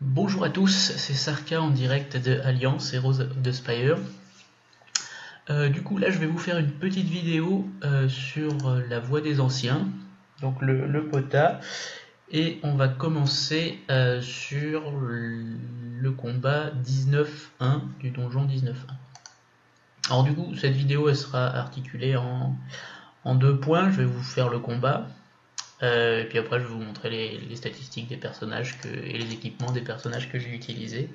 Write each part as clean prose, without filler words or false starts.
Bonjour à tous, c'est Sarka en direct de Alliance Heroes of the Spire. Du coup là je vais vous faire une petite vidéo sur la voix des anciens, donc le POTA, et on va commencer sur le combat 19-1 du donjon 19-1. Alors du coup cette vidéo elle sera articulée en deux points, je vais vous faire le combat. Et puis après je vais vous montrer les statistiques des personnages et les équipements des personnages que j'ai utilisés.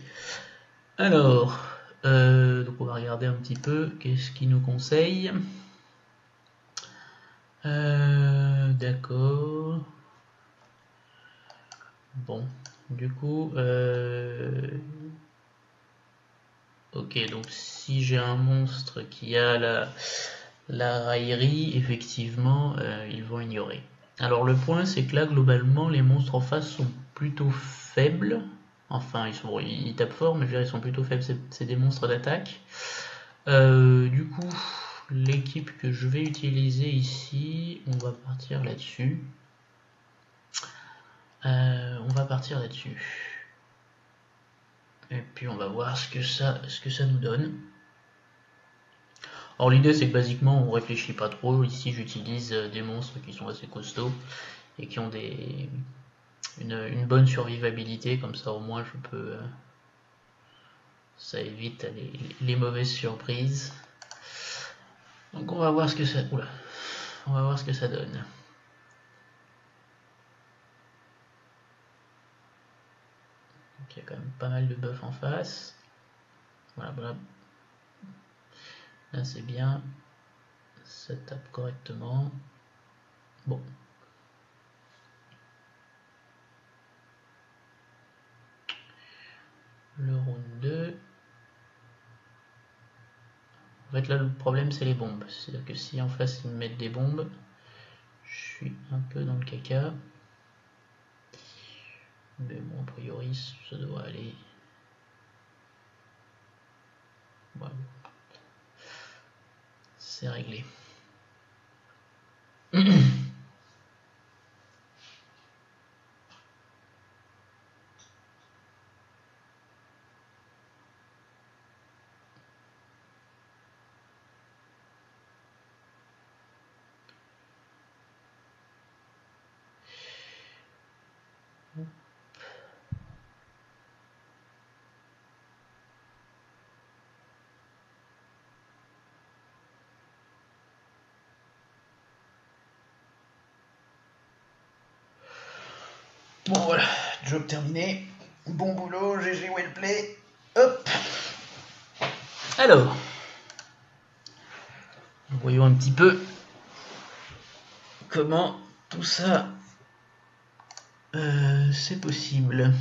Alors, donc on va regarder un petit peu qu'est-ce qu'il nous conseille. D'accord. Bon, du coup, ok, donc si j'ai un monstre qui a la raillerie, effectivement, ils vont ignorer. Alors le point, c'est que là, globalement, les monstres en face sont plutôt faibles. Enfin, ils tapent fort, mais je veux dire, ils sont plutôt faibles. C'est des monstres d'attaque. Du coup, l'équipe que je vais utiliser ici, on va partir là-dessus. Et puis on va voir ce que ça nous donne. Alors l'idée c'est que basiquement on réfléchit pas trop. Ici j'utilise des monstres qui sont assez costauds et qui ont une bonne survivabilité, comme ça au moins je peux. Ça évite les mauvaises surprises. Donc on va voir ce que ça. Oula. On va voir ce que ça donne. Donc, il y a quand même pas mal de buffs en face. Voilà, voilà. Là c'est bien. Ça tape correctement. Bon. Le round 2. En fait là le problème c'est les bombes. C'est-à-dire que si en face ils me mettent des bombes, je suis un peu dans le caca. Mais bon, a priori ça devrait aller. Voilà. C'est réglé. Bon voilà, job terminé. Bon boulot, GG well play. Hop. Alors, voyons un petit peu comment tout ça c'est possible.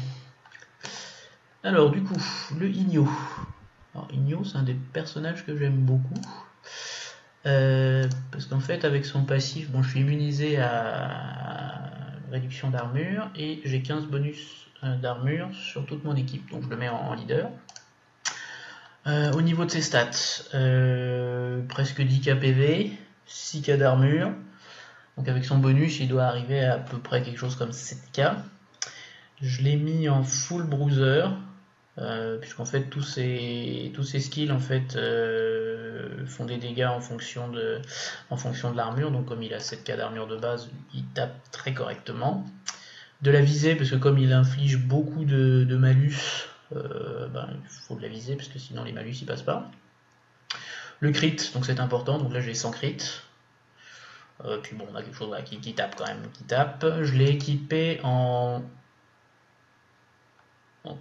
Alors du coup, le Igno. Alors Igno c'est un des personnages que j'aime beaucoup. Parce qu'en fait avec son passif, bon je suis immunisé à réduction d'armure et j'ai 15 bonus d'armure sur toute mon équipe, donc je le mets en leader. Au niveau de ses stats, presque 10k PV, 6k d'armure, donc avec son bonus il doit arriver à peu près quelque chose comme 7k. Je l'ai mis en full bruiser, puisqu'en fait tous ces skills en fait font des dégâts en fonction de l'armure, donc comme il a 7k d'armure de base, il tape très correctement. De la visée, parce que comme il inflige beaucoup de malus, il faut de la viser, parce que sinon les malus ils passent pas. Le crit, donc c'est important, donc là j'ai 100 crit. Puis bon, on a quelque chose là, qui tape quand même, qui tape. Je l'ai équipé en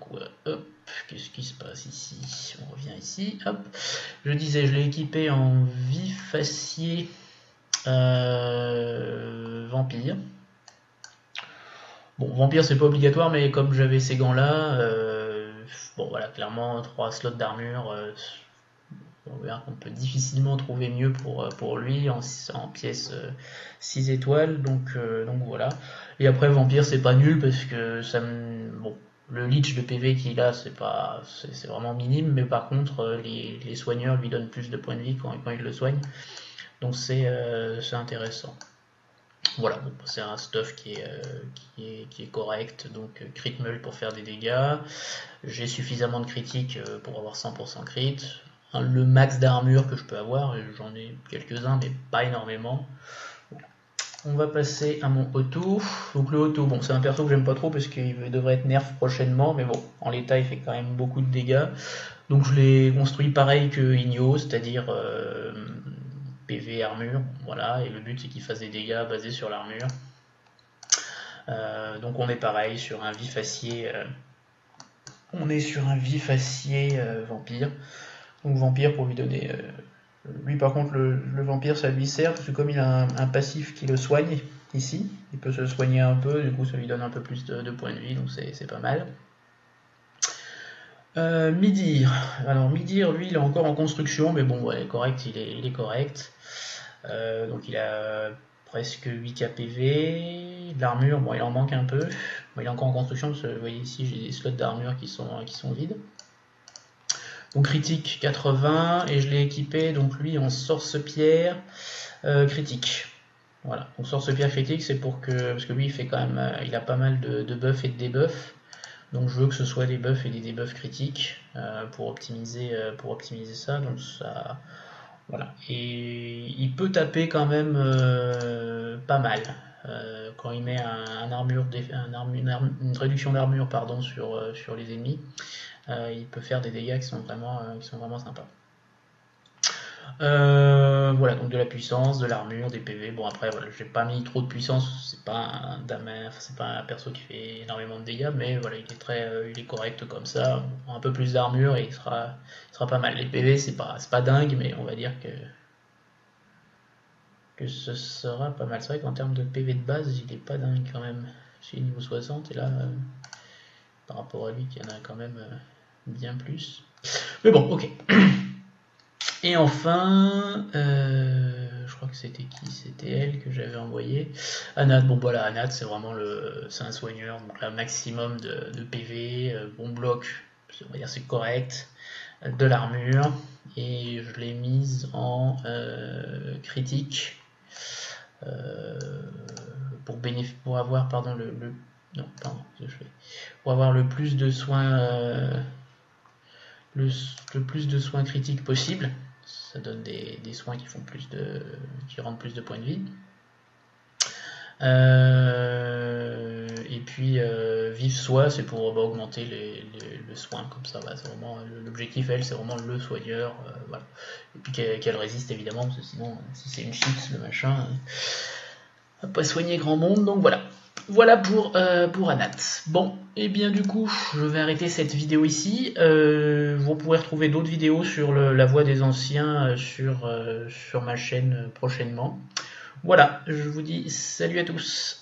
quoi? Hop, qu'est-ce qui se passe ici? On revient ici, hop. Je disais, je l'ai équipé en vif acier vampire. Bon, vampire c'est pas obligatoire, mais comme j'avais ces gants là, bon voilà, clairement 3 slots d'armure, on verra qu'on peut difficilement trouver mieux pour lui en pièce 6 étoiles, donc voilà. Et après vampire c'est pas nul parce que ça me. Bon, le leech de PV qu'il a c'est vraiment minime, mais par contre les soigneurs lui donnent plus de points de vie quand il le soigne, donc c'est intéressant. Voilà, bon, c'est un stuff qui est correct, donc crit mult pour faire des dégâts. J'ai suffisamment de critiques pour avoir 100% crit. Le max d'armure que je peux avoir, j'en ai quelques-uns, mais pas énormément. On va passer à mon auto. Donc le auto, bon, c'est un perso que j'aime pas trop parce qu'il devrait être nerf prochainement, mais bon, en l'état il fait quand même beaucoup de dégâts. Donc je l'ai construit pareil que Igno, c'est-à-dire PV armure, voilà, et le but c'est qu'il fasse des dégâts basés sur l'armure. Donc on est pareil sur un vif acier. On est sur un vif acier vampire. Donc vampire pour lui donner. Lui par contre le vampire ça lui sert parce que comme il a un passif qui le soigne ici, il peut se soigner un peu, du coup ça lui donne un peu plus de points de vie, donc c'est pas mal. Midir. Alors Midir lui il est encore en construction, mais bon ouais, correct, il est correct. Donc il a presque 8k PV, l'armure, bon il en manque un peu, bon, il est encore en construction parce que vous voyez ici j'ai des slots d'armure qui sont vides. Donc critique 80 et je l'ai équipé donc lui en sorce-pierre critique. Voilà, donc sorce-pierre critique c'est pour que, parce que lui il fait quand même, il a pas mal de buffs et de debuffs. Donc je veux que ce soit des buffs et des debuffs critiques pour optimiser ça. Donc ça, voilà. Et il peut taper quand même pas mal quand il met une réduction d'armure pardon sur les ennemis. Il peut faire des dégâts qui sont vraiment sympas. Voilà, donc de la puissance, de l'armure, des PV. Bon après voilà, j'ai pas mis trop de puissance, c'est pas un perso qui fait énormément de dégâts, mais voilà, il est correct comme ça. Un peu plus d'armure et il sera pas mal. Les PV c'est pas dingue, mais on va dire que ce sera pas mal. C'est vrai qu'en termes de PV de base, il est pas dingue quand même. C'est niveau 60 et là par rapport à lui qui en a quand même bien plus. Mais bon, ok. Et enfin, je crois que c'était qui? C'était elle que j'avais envoyé. Anat, bon voilà, Anat c'est vraiment c'est un soigneur, donc là maximum de PV, bon bloc, on va dire c'est correct, de l'armure, et je l'ai mise en critique pour avoir pardon pour avoir le plus de soins le plus de soins critiques possible. Ça donne des soins qui rendent plus de points de vie. Et puis vif soi c'est pour augmenter le soin comme ça. C'est vraiment l'objectif, elle c'est vraiment le soigneur, voilà. Et puis qu'elle résiste évidemment parce que sinon si c'est une cheat le machin va pas soigner grand monde. Donc voilà pour Anat. Bon, et bien du coup, je vais arrêter cette vidéo ici. Vous pourrez retrouver d'autres vidéos sur la voix des anciens sur ma chaîne prochainement. Voilà, je vous dis salut à tous.